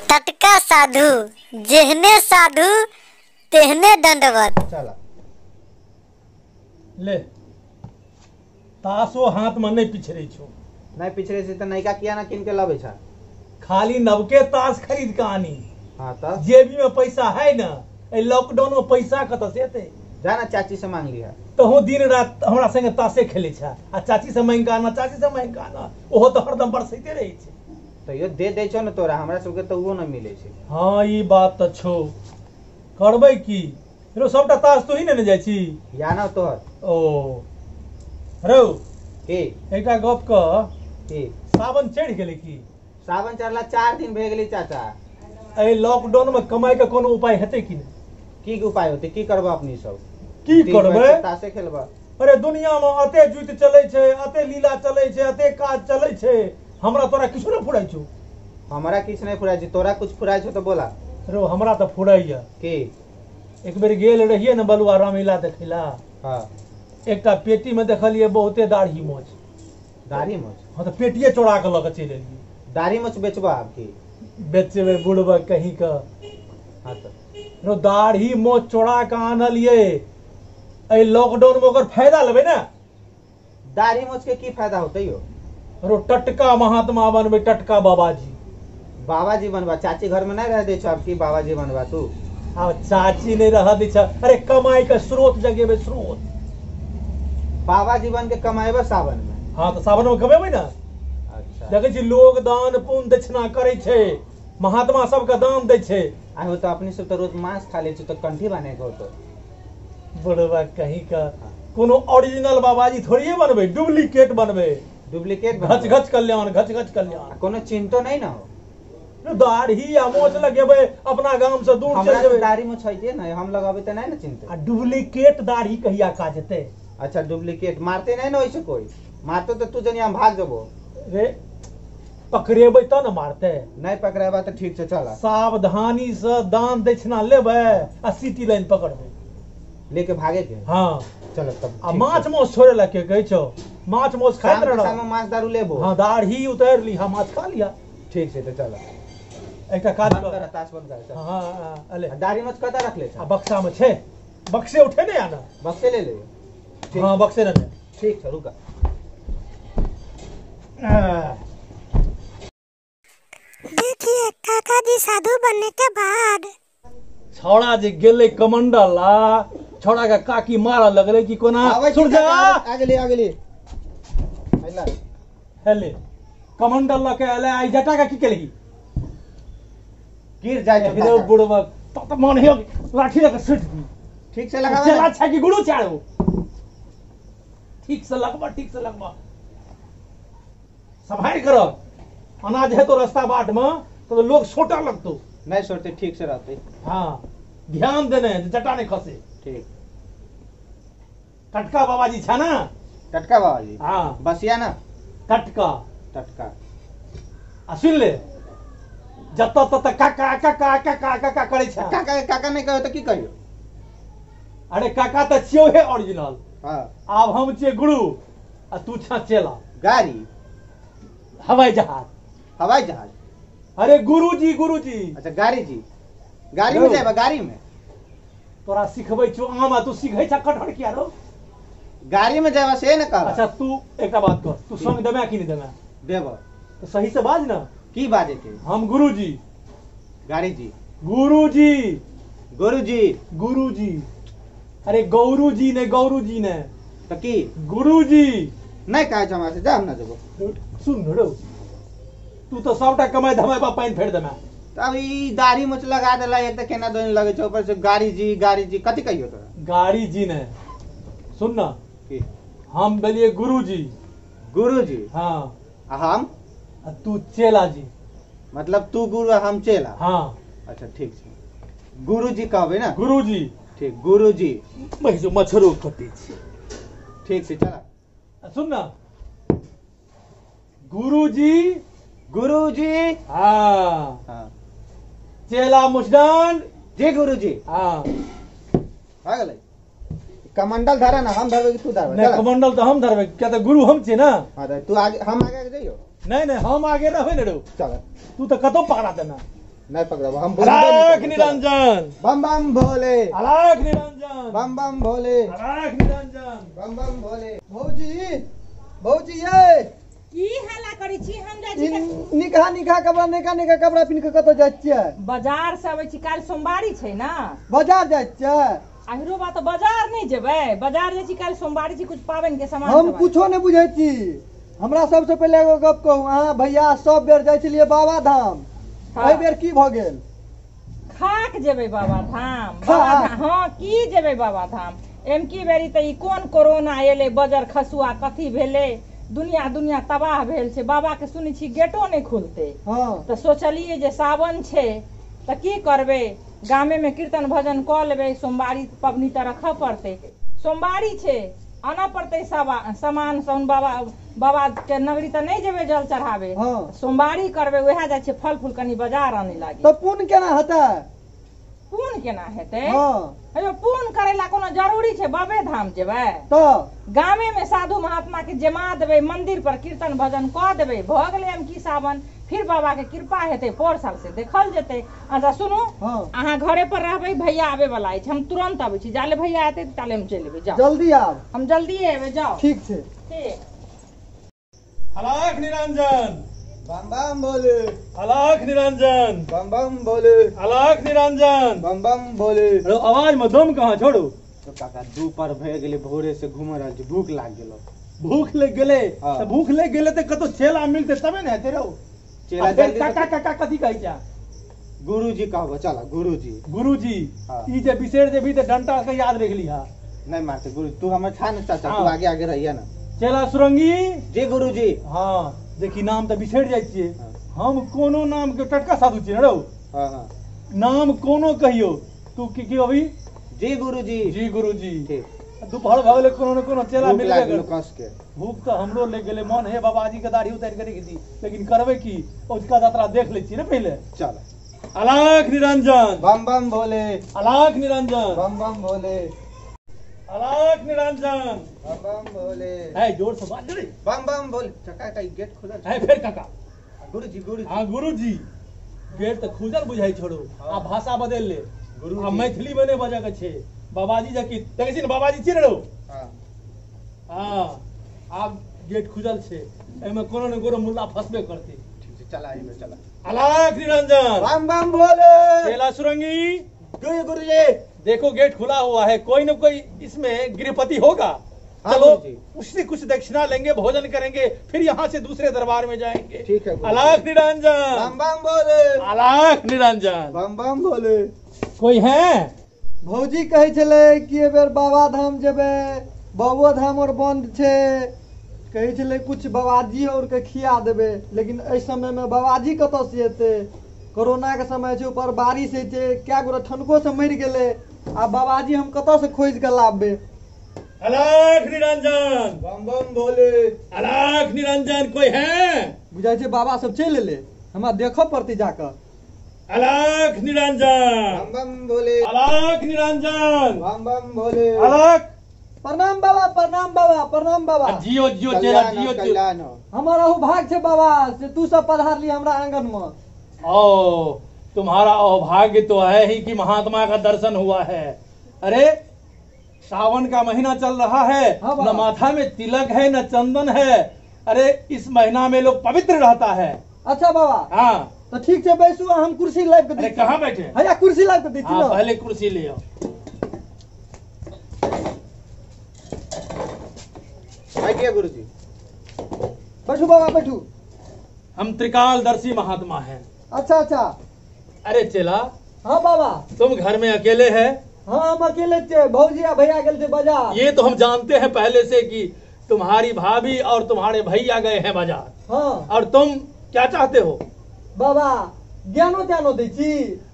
टटका साधु जेहने साधु तेहने दंडवत। चला ले तासो हाथ में नहीं पिछड़े छो। नहीं पिछड़े से तो नैका किया ना किन के लबे छा। खाली नवके ताश खरीद के आनी। हाँ तब जेबी में पैसा है ना, लॉकडाउन में पैसा कत से एते। जाना चाची से मांग लिया तो हो दिन रात हमरा संगे ताशे खेले छा आ चाची से मांग के आना, चाची से मांग के आना, ओहो तो हरदम बरसैते रहे छे। तो यो दे दे छो न तोरा, हमरा सबके तो वो न मिले छे। हाँ ई बात तो छो, करबै की रो सबटा ताश तो ही ने जाय छी या ना तोहर ओ रो के एकटा गप क के सावन चढ़ गेलै की? सावन चढ़ला 4 दिन भे गेली चाचा। ए लॉकडाउन में कमाई के कोनो उपाय हेतै कि नहीं? की उपाय होते की करबा अपनी सब? की करबै? तासे खेलबा। अरे दुनिया में अते जुत चलै छै, अते लीला चलै छै, अते काज चलै छै, हमरा तोरा किछु न फुराइ छौ। हमरा किछ नहीं फुराय छै, तोरा कुछ फुराय छौ तो बोला। रो हमरा तो फुराइया के एक बेर गेल रहिए न बलुआ रामलीला देखैला। हां एकटा पेटी में देखलिए बहुते दाढ़ी मोछ। दाढ़ी मोछ? हां तो पेटिए चोरा के लग चलि एलिए। दाढ़ी मोछ बेचबा आपकी? बेचबे बुढ़बा कहीं का। हां तो रो दाढ़ी मोछ चोरा के आनलिए, ए लॉकडाउन में ओकर फायदा लेबै ना। दाढ़ी मोछ के की फायदा होते यो? रो टटका महात्मा बनबै, टटका बाबाजी। बाबाजी बनवा? चाची घर में नहीं रह दे छो आपकी बाबाजी बनवा तू? अब चाची नहीं रह दी छ। अरे कमाई का स्रोत जगेबे, स्रोत। बाबाजी बन के कमाएबे सावन में? हाँ तो सावन में कमेबै ना। अच्छा देखे छी लोग दान पुण्य दक्षिणा करे छे, महात्मा सबके दान दै छे। आई हो तो अपनी सब तो रोज मांस खा ले छो तो कंठी बने को तो बड़वा कहीं का कोनो ओरिजिनल बाबाजी थोड़ी बनबै, डुप्लीकेट बनबै। डुप्लीकेट घच घच कल्याण, घच घच कल्याण। कोनो चिंतो नहीं ना हो? दाढ़ी या मोछ लगेबै, अपना गांव से दूर चल हमरा जेबै। दाढ़ी मोछ है ना, हम लगाबे तो नहीं ना चिंता। आ डुप्लीकेट दाढ़ी कहिया काज हेतै? अच्छा डुप्लीकेट मारते नहीं ना वैसे कोई? मारते तो तू जनी हम भाग जबो। रे पकड़ेबै त न मारतै। नहीं पकड़ेबा तो ठीक से चला। सावधानी से दान दक्षिणा लेबै आ सिटी लाइन पकड़बै, लेके भागे के। हाँ चलो तब आ माछ मोछ छोड़े ला के कहै छौ? माछ मोछ खाइत शाम के रह। शाम में मांस दारू लेबो। हाँ दाढ़ी उतार ली, हाँ माछ खा लिया। ठीक से तो चला। एकटा काज बंद कर। कर ताश बंद कर। चल। हाँ अले दाढ़ी मोछ कता रख ले आ छा? बक्सा में छे, बक्से उठे नहीं आना। बक्से ले ले। ठीक। हाँ बक्से न ले। ठीक है रुका। देखिए काका जी साधु बनने के बाद छौड़ा जे गेले कमंडल आ छौड़ा के काकी मारा लगले कि कोना सुर जा आगे ले आगे ले। आइला हेले कमंडल लके आले आई जटा का की केलगी? गिर जाए फिर तो बुढ़वा तो मन हे लाठी लगे सुट दी। ठीक से लगा। चला अच्छा की गुड़ू चाड़ो, ठीक से लगवा, ठीक से लगवा, संभाल करो। अनाज है तो रास्ता बाट में तो लोग छोटा लगतो नहीं सोते, ठीक से रहते। हाँ ध्यान देने जटा नहीं खसे। ठीक। टटका बाबाजी छा ना? टटका बाबाजी? हाँ बसिया ना? टटका टटका। आ सुन ले, जत तत काका काका काका काका करे छा। काका काका नहीं कहो तो की कहियो? अरे काका तो छियो है ओरिजिनल। हाँ अब हम छिए गुरु आ तू छा चेला। गाड़ी? हवाई जहाज? हवाई जहाज? अरे गुरुजी गुरुजी। अच्छा गाड़ी जी? गाड़ी में जाएबा? गाड़ी में तोरा सिखबै छो आमा, तू सिखै छा कटहर किया रो? गाड़ी में जाएबा से न कह। अच्छा तू एक बात कर, तू संग देबे कि नहीं देबे? देबो। तो सही से बाज ना। की बाजे के? हम गुरुजी। गाड़ी जी? गुरुजी गुरुजी? गुरुजी। अरे गौरूजी ने, गौरूजी ने तो की गुरुजी नहीं कहे छ हमरा से, जा हम ना देबो। सुन रो, तू तो सबटा कमाई धमाई बा पानी फेर देना। तब ई दाढ़ी मुछ लगा देला, एक तो केना दोन लगे छ, ऊपर से गाड़ी जी कथी कहियो तोरा? गाड़ी जी ने सुन ना, की हम बोलिए गुरुजी। गुरुजी? हाँ आ हम? आ तू चेला जी। मतलब तू गुरु आ हम चेला? हाँ अच्छा ठीक छै, गुरुजी कहबे ना? गुरुजी। ठीक गुरुजी। मैं जो मच्छरों कटे छी। ठीक से चला। सुन ना, गुरुजी गुरुजी। हाँ हाँ चेला मुस्तान जी गुरुजी। हाँ आ गेलै कमंडल धरा ना, हम धरबे कि तू धरबे? नहीं कमंडल तो हम धरबे, क्या तो गुरु हम छे ना। हां तू आगे, हम आगे जइयो। नहीं नहीं हम आगे रहबे न रो, चल तू तो कतो पकड़ा देना। नहीं पकड़ा हम अलख निरंजन, बम बम भोले, अलख निरंजन, बम बम भोले, अलख निरंजन। बम बम भोले। भौजी भौजी ये की हल्ला करै छी हम जाइ छी निकाह निकाह कपड़ा निकाह कपड़ा पिन्ह के कतऽ जाइ छियै? बाजार से अबै छी, काल्हि सोमवारी छै ना। बाजार जाइ छियै? आहिरो बा तो बाजार नहीं जेबै, बाजार जाइ छी, काल्हि सोमवारी छी, कुछ पाबनि के सामान हम सब कुछो नहीं बुझै छी। हमरा सबसे पहले एगो गप कहू, अहाँ भैया सब बेर जाइ छलियै बाबा धाम, हाँ। एहि बेर की भऽ गेल? खाक जेबै बाबा धाम। खाक? बाबा धाम, हाँ की जेबै बाबा धाम। एम की बेरी तऽ ई कोन कोरोना एलै, बजर खसुआ कथी भेलै, दुनिया तबाह भेल छै। बाबा के सुनै छी गेटो नहीं खुलते। हाँ तऽ सोचलियै जे सावन छै तऽ की करबै, गामे में कीर्तन भजन कऽ लेबै, सोमवारी पबनी तऽ रखऽ पड़तै। सोमवारी छै, आना पड़तै सामान सब। बाबा के नगरी तऽ नहीं जेबै जल चढ़ाबे, हाँ। सोमवारी करबै, वएह जाइ छै फल फूल कनी बाजार आने लागी। तऽ पुण्य केना हेतै? पून केना हेतै? हाँ अयो पून करै ला कोनो जरूरी छै बाबे धाम जेबै? तऽ गामे में साधु महात्मा के जमा देबै, मंदिर पर कीर्तन भजन कऽ देबै, भऽ गेलै हम की सावन। फिर बाबा के कृपा हेतै, पर साल से देखल जेतै। अच्छा सुनू, हाँ। अहाँ घरे पर रहबै, भैया आबे वाला अछि, हम तुरंत आबै छी। जाले भैया एतै ताले हम चलि एबै। जाओ जल्दी आब। हम जल्दी एबै, जाओ। ठीक छै। ठीक। अलख निरंजन, बम बम भोले, अलख निरंजन, बम बम भोले, अलख निरंजन। बम बम भोले। अरे आवाज में दम कहाँ छोड़ू। तो काका दोपहर भए गेलै, भोरे से घूम रहल छी, भूख लाग गेलो। भूख लग गेले हाँ। तऽ भूख लग गेले तऽ कतौ चेला मिलते तबे ने हेते रहो। चेला फेर जल्दी काका काका कथी कहै छै? गुरुजी कहबो, चला गुरुजी। गुरुजी, हाँ। ई जे बिसर जेबी तऽ डंटा के याद रख लिहा। नहीं मारते गुरु, तू हमें छा ना चाचा, तू हाँ। आगे आगे रहिए ना। चेला सुरंगी। जी गुरुजी। हाँ देखी नाम तऽ बिसर जाइ छियै। हाँ। हम कोनो नाम के टटका साधु छियै रहो। हाँ हाँ नाम कोनो कहियो तू की अभी? जी गुरुजी। जी गुरुजी। ठीक। दोपहर भऽ गेलै, कोनो न कोनो चेला भूख मिल लाग गेल। गेलो कस के। भूख तऽ हमरो लग गेलै, मन हे बाबाजी के दाढ़ी उतारि के रख दी, लेकिन करबै की, औजका यात्रा देख लै छियै ने पहिले। चल। अलख निरंजन, बम बम भोले, अलख निरंजन, बम बम भोले, अलख निरंजन। बम बम भोले, है जोर से बात रे। बम बम भोले। चका का गेट खुलल है फेर काका। गुरुजी गुरुजी। हाँ गुरुजी, गेट तऽ खुजल बुझाइ छोड़ो। हाँ। आ भाषा बदल ले, गुरुजी। आ मैथिली में नहीं बजे के छै। बाबाजी जकी देखै छी ने, बाबाजी छियै रहो। हाँ हाँ आब गेट खुजल छै, एमे कोनो न कोनो मुल्ला फंसबे करते। ठीक है, चला आइए चला। अलख निरंजन, बम बम भोले। चेला सुरंगी। जी गुरुजी। देखो गेट खुला हुआ है, कोई न कोई इसमें गृहपति होगा। हाँ, चलो गुरुजी। उससे कुछ दक्षिणा लेंगे, भोजन करेंगे, फिर यहाँ से दूसरे दरबार में जाएंगे। ठीक है, गुरुजी। अलख बम निरंजन, बम भोले, अलख निरंजन। बम बम भोले। कोई है? भौजी कहै छलै कि एहि बेर बाबा धाम जेबै, बाबो धाम और बंद छै, कहै छलै कुछ बाबाजी और के खिया देबै, लेकिन एहि समय में बाबाजी कतऽ से एतै? कोरोना के समय छै, ऊपर बारिश होइ छै, कए गोरे ठनको से मरि गेलै, आ बाबाजी हम कतऽ से खोज के लाबबै? अलख निरंजन, बम बम भोले। अलख निरंजन। कोई है? बुझाइ छै बाबा सब चलि एलै, हमरा देखऽ पड़तै जाकऽ। अलख निरंजन, बम बम भोले, अलख निरंजन, बम बम भोले। अलख। प्रणाम बाबा, प्रणाम बाबा, प्रणाम बाबा। जियो जियो चेला, जियो जियो। कल्याण हो। हमर अहुभाग छै बाबा से तू सब पधार ली हमरा आंगन में। ओ तुम्हारा अभाग्य तो है ही कि महात्मा का दर्शन हुआ है। अरे सावन का महीना चल रहा है, हाँ बाबा। न माथा में तिलक है न चंदन है। अरे इस महीना में लोग पवित्र रहता है। अच्छा बाबा, हाँ तो ठीक छै बैसू, हम कुर्सी लाबि के अरे दै छी। कहाँ बैठे? हैया कुर्सी लाबि के दै छी हाँ ना। पहले कुर्सी ले आओ। बैठिए गुरुजी। बैठू बाबा बैठू। हम त्रिकालदर्शी महात्मा हैं। अच्छा अच्छा। अरे चेला, हाँ बाबा। तुम घर में अकेले है? हाँ हम अकेले थे, भौजी आ भैया गेल थे बाजार। ये तो हम जानते हैं पहले से कि तुम्हारी भाभी और तुम्हारे भैया गए हैं बाजार। हाँ और तुम क्या चाहते हो? बाबा ज्ञानो त्यानो दै छी।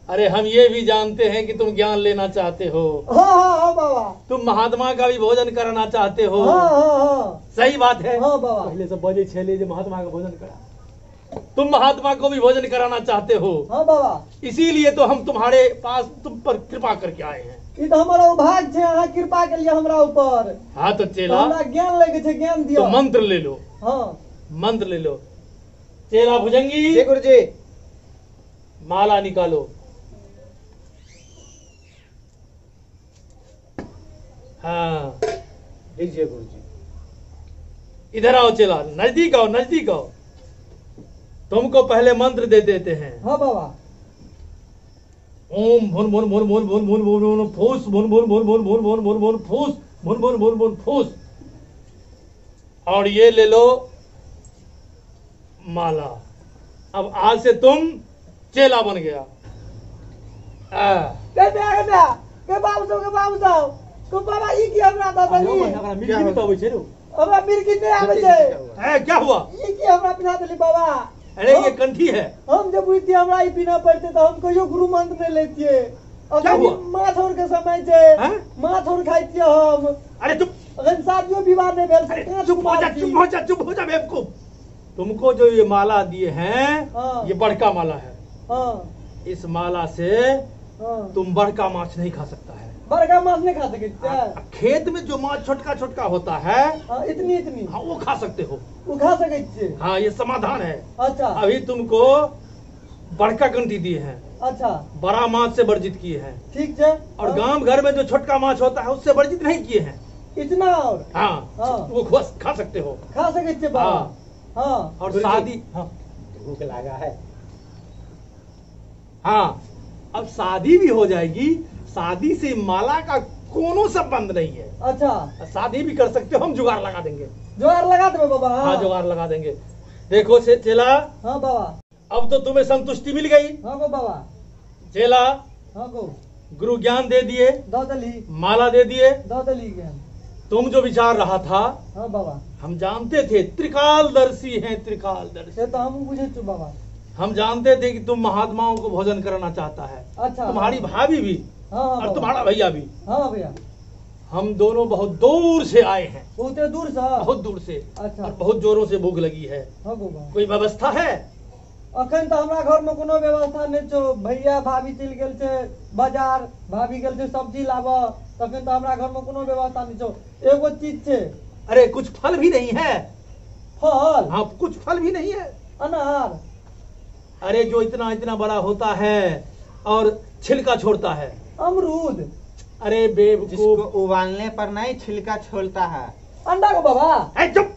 अरे हम ये भी जानते हैं कि तुम ज्ञान लेना चाहते हो। हाँ हाँ हाँ बाबा। तुम महात्मा का भी भोजन कराना चाहते हो। हाँ हाँ हाँ। सही बात है। हाँ बाबा। पहले से बजे छेले जो महात्मा का भोजन करा, तुम महात्मा को भी भोजन कराना चाहते हो। हाँ बाबा। इसीलिए तो हम तुम्हारे पास तुम पर कृपा करके आए हैं। ई तो हमारा सौभाग्य छै, अहाँ कृपा के लिए हमरा ऊपर। हाँ तो चेला, हमरा ज्ञान लगे छै, ज्ञान दियो। तो मंत्र ले लो। हाँ मंत्र ले लो। चेला भुजंगी, जी गुरुजी। माला निकालो। हाँ लीजिए गुरुजी। इधर आओ चेला, नजदीक आओ, नजदीक आओ। तुमको पहले मंत्र दे देते हैं। हाँ बाबा। ओम भुन भुन भुन भुन भुन भुन भुन भुन फूस भुन भुन भुन भुन भुन भुन भुन भुन फूस भुन भुन भुन भुन फूस। और ये ले लो माला। अब आज से तुम चेला बन गया। के बाबू साहब को बाबा ई की हमरा दादाजी हमरा मिर्गी नहीं आवे छे। क्या हुआ? ई की हमरा पिना देली बाबा। अरे ये कंठी है। हम जब बुझती हमरा ई पिना पड़ते तो हम कहियो गुरु मंत्र नहीं लेतिए। क्या हुआ? माछ और के समय छे, माछ और खाइतिए हम। अरे चुप, अगर शादियों विवाह नहीं भेल से कहां चुप हो जा, चुप हो जा, चुप हो जा बेवकूफ। तुमको जो ये माला दिए हैं ये बड़का माला है। हां इस माला से तुम बड़का माछ नहीं खा सकता है। बड़का माछ नहीं खा सकते? खेत में जो माछ छोटका छोटका होता है इतनी इतनी हाँ वो खा सकते हो। वो खा सके छे? हाँ ये समाधान है। अच्छा अभी तुमको बड़का कंठी दिए हैं। अच्छा बड़ा माछ से वर्जित किए हैं। ठीक है। और गांव घर में जो छोटका माछ होता है उससे वर्जित नहीं किए हैं। इतना और हाँ वो खा सकते हो। खा सके छे बाबा। हाँ और शादी भूख लगा है। हाँ अब शादी भी हो जाएगी। शादी से माला का कोनो संबंध नहीं है। अच्छा शादी भी कर सकते हो, हम जुगाड़ लगा देंगे। जुगाड़ लगा दो बाबा। हाँ जुगाड़ लगा देंगे। देखो चेला। हाँ बाबा। अब तो तुम्हें संतुष्टि मिल गई। हाँ गो बाबा। चेला। हाँ गो। गुरु ज्ञान दे दिए, दौदली माला दे दिए, दौदली ज्ञान। तुम जो विचार रहा था हाँ बाबा हम जानते थे। त्रिकालदर्शी हैं, त्रिकालदर्शी। ये तो हम बुझे छु बाबा। हम जानते थे कि तुम महात्माओं को भोजन कराना चाहता है। अच्छा तुम्हारी भाभी भी हाँ और तुम्हारा भैया भी। हाँ भैया हम दोनों बहुत दूर से आए हैं। बहुत दूर से? बहुत दूर से। अच्छा। और बहुत जोरों से भूख लगी है। हाँ बाबा। कोई व्यवस्था है? अखन तो हमरा घर में कोनो व्यवस्था नहीं छो। भैया भाभी चल गेल छे बाजार, भाभी गेल छे सब्जी लाबा। तखन तो हमरा घर में कोनो व्यवस्था नहीं छो। एगो चीज छे। अरे कुछ फल भी नहीं है? फल? हाँ कुछ फल भी नहीं है। अनार? अरे जो इतना इतना बड़ा होता है और छिलका छोड़ता है। अमरूद? अरे बेवकूफ, जिसको उबालने पर नहीं छिलका छोड़ता है। अंडा को बाबा। चुप।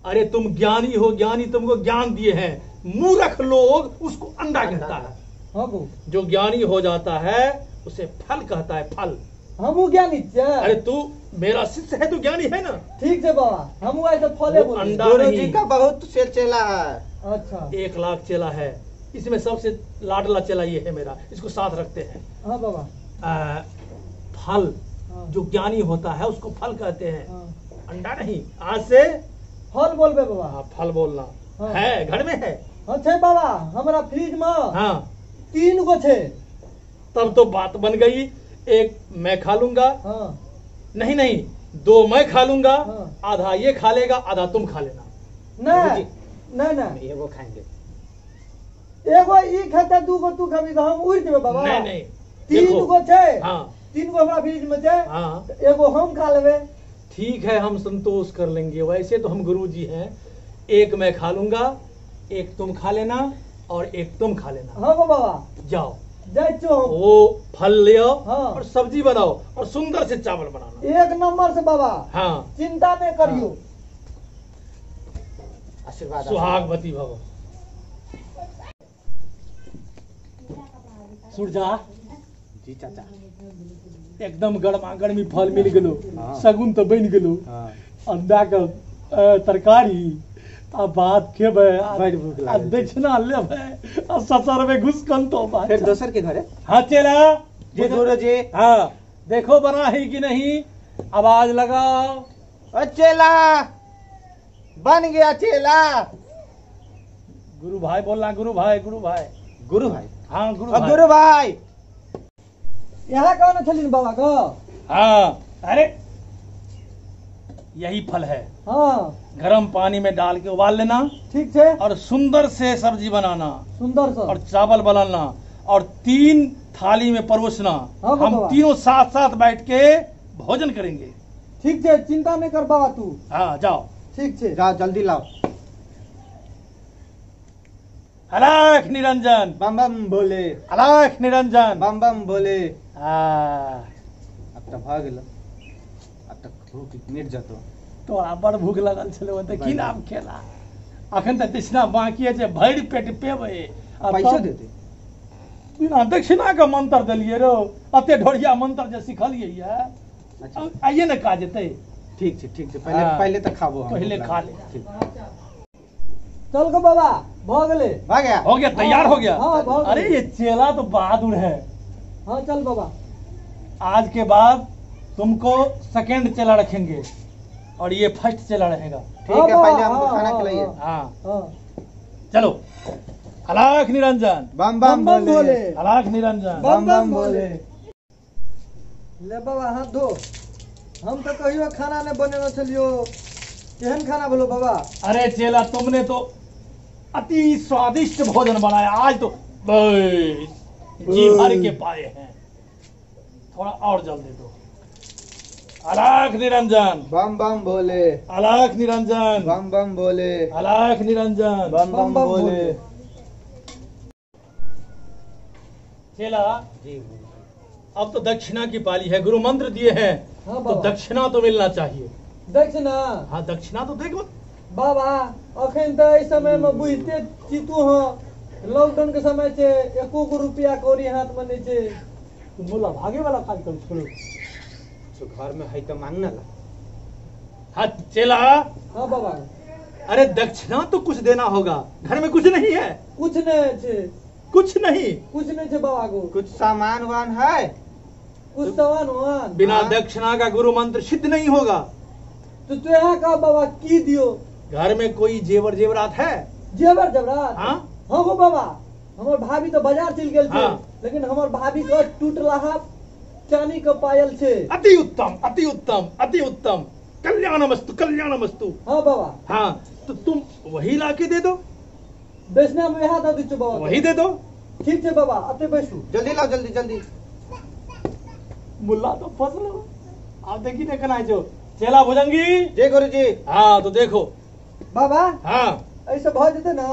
अरे तुम ज्ञानी हो, ज्ञानी तुमको ज्ञान दिए हैं। मूर्ख लोग उसको अंडा कहता है। हाँ गो। जो ज्ञानी हो जाता है उसे फल कहता है, फल। हम ज्ञानी छे। अरे तू मेरा शिष्य है, तू ज्ञानी है ना। ठीक है बाबा, हम ऐसे फले बोले। अंडा गुरु नहीं। जी का बहुत से चेला है। अच्छा 1 लाख चेला है, इसमें सबसे लाडला चेला ये है मेरा, इसको साथ रखते हैं। हाँ बाबा। फल हाँ। जो ज्ञानी होता है उसको फल कहते हैं। हाँ। अंडा नहीं। आज से फल बोलबे बाबा। हाँ फल बोलना। हाँ। है घर में है। हाँ छे बाबा, हमरा फ्रिज में हाँ 3 गो छे। तब तो बात बन गई। एक मैं खा लूंगा। हाँ नहीं नहीं, 2 मैं खा लूंगा। हाँ। आधा ये खा लेगा, आधा तुम खा लेना। नहीं नहीं नहीं, एगो खाएंगे। एगो ई खाते 2 गो तू खाबी तो हम उड़ देबे बाबा। नहीं नहीं 3 देखो। गो छे। हाँ 3 गो हमरा फ्रिज में छे। हाँ एगो हम खा लेबे। ठीक है, हम संतोष कर लेंगे। वैसे तो हम गुरुजी हैं। एक मैं खा लूंगा, एक तुम खा लेना और एक तुम खा लेना। हाँ गो बाबा। जाओ जाय छो हम। वो फल ले आओ। हाँ। और सब्जी बनाओ और सुंदर से चावल बनाना। 1 नंबर से बाबा। हाँ चिंता नहीं करियो। आशीर्वाद। सुहागवती भव। सूरजा जी चाचा। एकदम गर्मा गर्मी फल मिल गेलो। हाँ। सगुन तो बन गेलो। हाँ। अंडा के तरकारी आ बात खेबे। बड़ भूख लागल छै। दक्षिणा लेबे आ ससुर में घुसकन तो बात। फिर दोसर के घरे। हाँ चला जी गुरु जी। हाँ देखो बना है कि नहीं, आवाज लगाओ। ओ चेला बन गया चेला। गुरु भाई बोलना, गुरु भाई, गुरु भाई। गुरु भाई। हाँ गुरु अब भाई। गुरु भाई यहाँ कौन छलिन बाबा को? हाँ अरे यही फल है। हाँ गरम पानी में डाल के उबाल लेना ठीक छे। और सुंदर से सब्जी बनाना सुंदर सा। और चावल बनाना और 3 थाली में परोसना। हाँ, हम बाबा। तीनों साथ साथ बैठ के भोजन करेंगे। ठीक छे, चिंता नहीं कर बाबा तू। हाँ जाओ। ठीक छे। जाओ जल्दी लाओ। अलख निरंजन, बम बम बोले, अलख निरंजन। बम बम बोले। हाँ, अब तो भाग गेलो, अब तक भूख मिट जतो। तोरा बड़ भूख लगल छलो त की नाम खेला। अखन त तृष्णा बाकी है जे भरि पेट पेबे। आ पैसा तब देते। बिना दक्षिणा के मंत्र देलिए रो, अते ढोरिया मंत्र जे सिखलिए ये। अच्छा आइए न का जेतै। ठीक छै पहले हाँ। पहले तो खाबो हम। पहले खा ले। ठीक। चल गो बाबा भ गेले। भाग गया। हो गया, तैयार हो गया। हाँ, बहुत अरे ये चेला तो बहादुर है। हाँ चल बाबा। आज के बाद तुमको सेकंड चेला रखेंगे और ये फर्स्ट चेला रहेगा। ठीक है हाँ, पहले हमको हाँ, खाना हाँ, खिलाइए। हाँ, हाँ चलो। अलख निरंजन, बम बम बम बोले। अलख निरंजन। बम बम बोले। ले बाबा हाथ धो। हम तो कहियो खाना नहीं बनेने छलियो। केहन खाना बोलो बाबा? अरे चेला, तुमने तो अति स्वादिष्ट भोजन बनाया आज तो। बस, जी भर के पाए हैं। थोड़ा और जल दे दो। अलख निरंजन, बम बम बोले, अलख निरंजन, बम बम बोले, अलख निरंजन। बम बम बोले। चेला, जी अब तो दक्षिणा की पाली है। गुरु मंत्र दिए हैं हाँ तो बाबा। दक्षिणा तो मिलना चाहिए। दक्षिणा हाँ, दक्षिणा तो देखो। बाबा अखन तो इस समय में बुझते चितू हो। लॉकडाउन के समय छे, एको गो रुपया कौड़ी हाथ में नहीं छे। तुम बोला भागे वाला काज करो, छोड़ो। तो घर में है तो मांगना ला। हाँ चेला, हाँ बाबा अरे दक्षिणा तो कुछ देना होगा। घर में कुछ नहीं है। कुछ नहीं छे, कुछ नहीं। कुछ नहीं छे बाबा को। कुछ सामान वान है? कुछ सवान हुआन। बिना हाँ। दक्षिणा का गुरु मंत्र सिद्ध नहीं होगा। तो तू यहाँ का बाबा की दियो? घर में कोई जेवर जेवरात है? जेवर जबरात। हाँ? हाँ गो बाबा, हमर भाभी तो बाजार चल गेल छे। हाँ। लेकिन हमर भाभी का टूट रहा चांदी का पायल छे। अति उत्तम, अति उत्तम, अति उत्तम। कल्याणमस्तु, कल्याणमस्तु। हाँ बाबा, हाँ, तो तुम वही लाके दे दो। बेचना में यहाँ दे दो बाबा। वही दे दो। ठीक है बाबा, अते बैठू। जल्दी लाओ, जल्दी जल्दी। मुल्ला तो फसलो। आप देखी देखना है जो चेला भुजंगी। जय गुरु जी। हाँ तो देखो। बाबा हाँ, ऐसे भ जेते ना?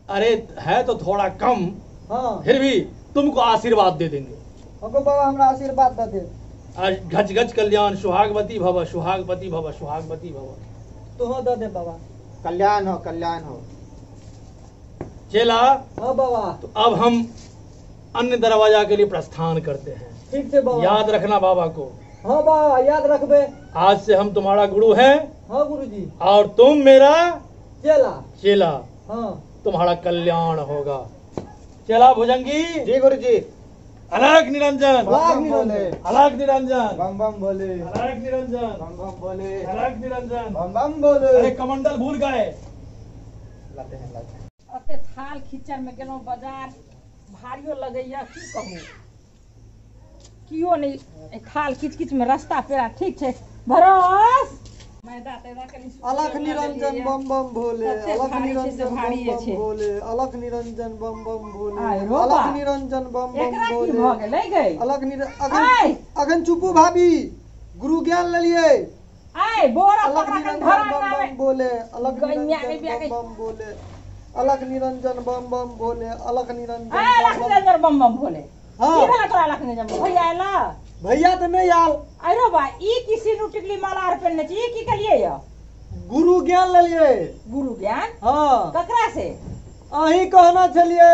अरे है तो थोड़ा कम, हाँ फिर भी तुमको आशीर्वाद दे देंगे। हमको बाबा हमरा आशीर्वाद दे दे। आज गज गज कल्याण, सुहागवती भव, सुहागवती भव, सुहागवती भव। तो हाँ दे दे बाबा। कल्याण हो, कल्याण हो। चेला, हाँ बाबा तो अब हम अन्य दरवाजा के लिए प्रस्थान करते हैं। ठीक से बाबा। याद रखना बाबा को। हाँ बाबा याद रखबे। आज से हम तुम्हारा गुरु हैं हाँ गुरुजी। और तुम मेरा चला। चेला। हाँ तुम्हारा कल्याण होगा। चेला भुजंगी। जय गुरु जी। अलख निरंजन, बम बम बोले, अलख निरंजन, बम बम बोले, अलख निरंजन, बम बम बोले, अलख निरंजन। बम बम बोले। अरे कमंडल भूल गए। लाते हैं, लाते हैं। अते थाल खींचर में गेलहुँ बाजार, भारियो लगैया, की कहूँ। कियो नहीं, ए थाल खींच खींच में रास्ता पेरा ठीक छे। भरोस मैदा तैदा कनी सुखल अलख लगा निरंजन लेलियै। बम बम भोले। सबसे अलख भारी छै से निरंजन भारी बम बम छै। भोले। अलख निरंजन बम बम भोले। आय रो बा। अलख निरंजन बम बम एकरा की भोले। भ गेलै गै? अलख निर आय। अगन अगन चुपू भाभी, गुरु ज्ञान लेलिए। आय बोरा अलख पकड़ा के निरंजन धरा बम नामे। बम बोले। अलख गैया के निरंजन बिया के। बम बम बोले। अलख निरंजन बम बम बोले। अलख निरंजन आय बम बम। लखनजर बम बम भोले। हाँ। की भेला तोरा लखनजर में? भैया आयला? भैया तो नहीं आल। आय रो बा, ई किसी नु टिकली माला आर पेनने छी, ई की कलियै य? गुरु ज्ञान लेलिए। गुरु ज्ञान? हाँ ककरा से? अही कहना छलिए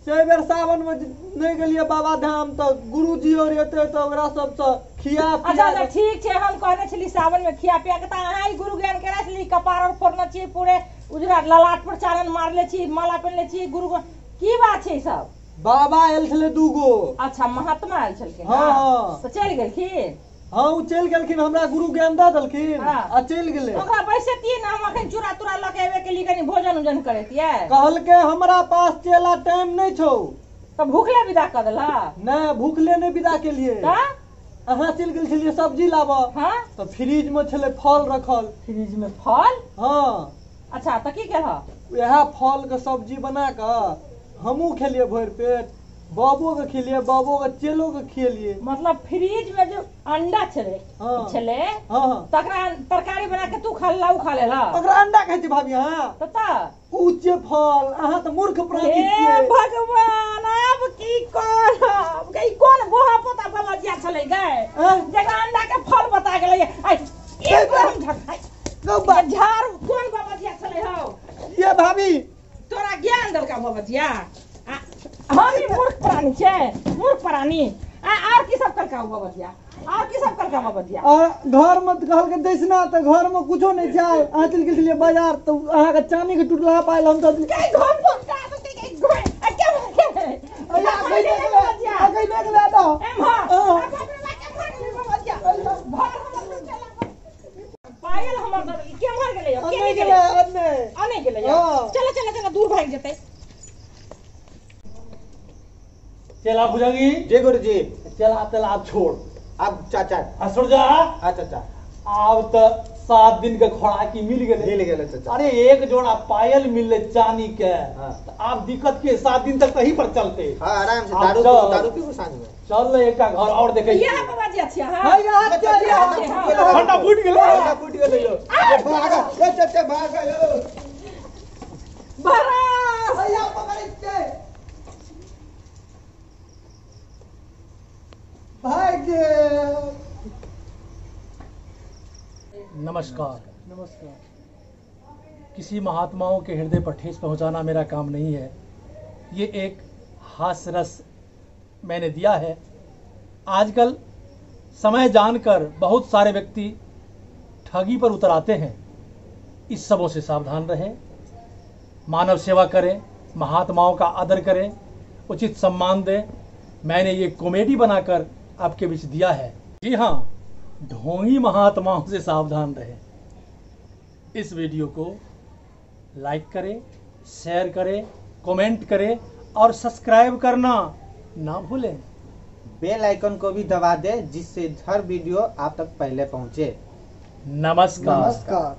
से बेर सावन में नहीं गेलिए बाबा धाम तो गुरुजी और एते तो ओकरा सब से खिया अच्छा पिया अच्छा ठीक छै, हम कहने छली सावन में खिया पिया के त अहाँ ई गुरु ज्ञान केना छली? कपार और फोड़ने छी, पूरे उजरा ललाट पर चारण मारले छी, माला पहनले छी, गुरु की बात छै ई सब? बाबा आयल छले दूगो। अच्छा महात्मा आयल छलखिन। हाँ, हाँ। तो चलि गेलखिन? हाँ उ चल गेलखिन, हमरा गुरु ज्ञान दे देलखिन हाँ। आ चल गेले। ओकरा बैसतियै ना, हम अखन चूरा तूरा लऽ के एबे के लिए कनी भोजन उजन करैतियै। कहलके हमरा पास चेला टाइम नहीं छौ। तो भूखले विदा कर देला? नहीं भूखले नहीं विदा के लिए। त अहाँ चल गेल छलिए सब्जी लाबा हाँ तो फ्रिज में छले फल रखल। फ्रिज में फल? हाँ अच्छा तो की केलह? वह फल के सब्जी बना के हमू खेलिए भर पेट बाबू के खिलिए, बाबू के चेलो के खिलिए। मतलब फ्रिज में जो अंडा छले हाँ। छले हाँ तकरा तरकारी बना के तू खा ला उ खा लेला अगर अंडा खाइ छी भाभी हां तता उच्च फल अहाँ त मूर्ख प्राणी हे छियै। भगवान अब की करब गई कौन बोहा पोता बबजिया छले गए जगह अंडा के फल बता गेलै आई एकदम झकाई गब्बा झाड़ कौन बबजिया छले हो ये भाभी तोरा ज्ञान दलका बबजिया हम ही मूर्ख प्राणी छे मूर्ख प्राणी और की सब करका बबजिया और की सब करका बबजिया और घर में कहल के दैसना त घर में कुछो नहीं छै। अहाँ चल गेलिए बाजार त अहाँ के चानी के टुटला पाइल हम त के घर पर का के घर आ क्या अया गई बबजिया गई देख ले तो एम हां पायल हमर दर के मार गेलै अन्ने गेले अन्ने आने गेलै हाँ। चलो चलो चलो दूर भाग जेतै चला भुजंगी जी गुरुजी। चला चला आप छोड़ अब चाचा हसुर जा हाँ चाचा अब तो 7 दिन के खोराकी मिल मिल गए। गेले चाचा। अरे एक जोड़ा पायल मिले चांदी के हाँ। तो आप दिक्कत के 7 दिन तक कहीं पर चलते। हाँ आराम से अब दारू चल। पीबू साँझ में। चल एक घर और देखे ये बबजिया छिया हां हाय हाथ चलिए ठंडा फूट गेलो। ठंडा फूट गेलै यो। ये भागा ये चाचा भागा यो। भरा भैया पकड़ के भाग नमस्कार। नमस्कार। किसी महात्माओं के हृदय पर ठेस पहुंचाना मेरा काम नहीं है। ये एक हास्य रस मैंने दिया है। आजकल समय जानकर बहुत सारे व्यक्ति ठगी पर उतर आते हैं। इस सबों से सावधान रहें, मानव सेवा करें, महात्माओं का आदर करें, उचित सम्मान दें। मैंने ये कॉमेडी बनाकर आपके बीच दिया है। जी हाँ, ढोंगी महात्माओं से सावधान रहें। इस वीडियो को लाइक करें, शेयर करें, कमेंट करें और सब्सक्राइब करना ना भूलें। बेल आइकन को भी दबा दे जिससे हर वीडियो आप तक पहले पहुंचे। नमस्कार। नमस्कार।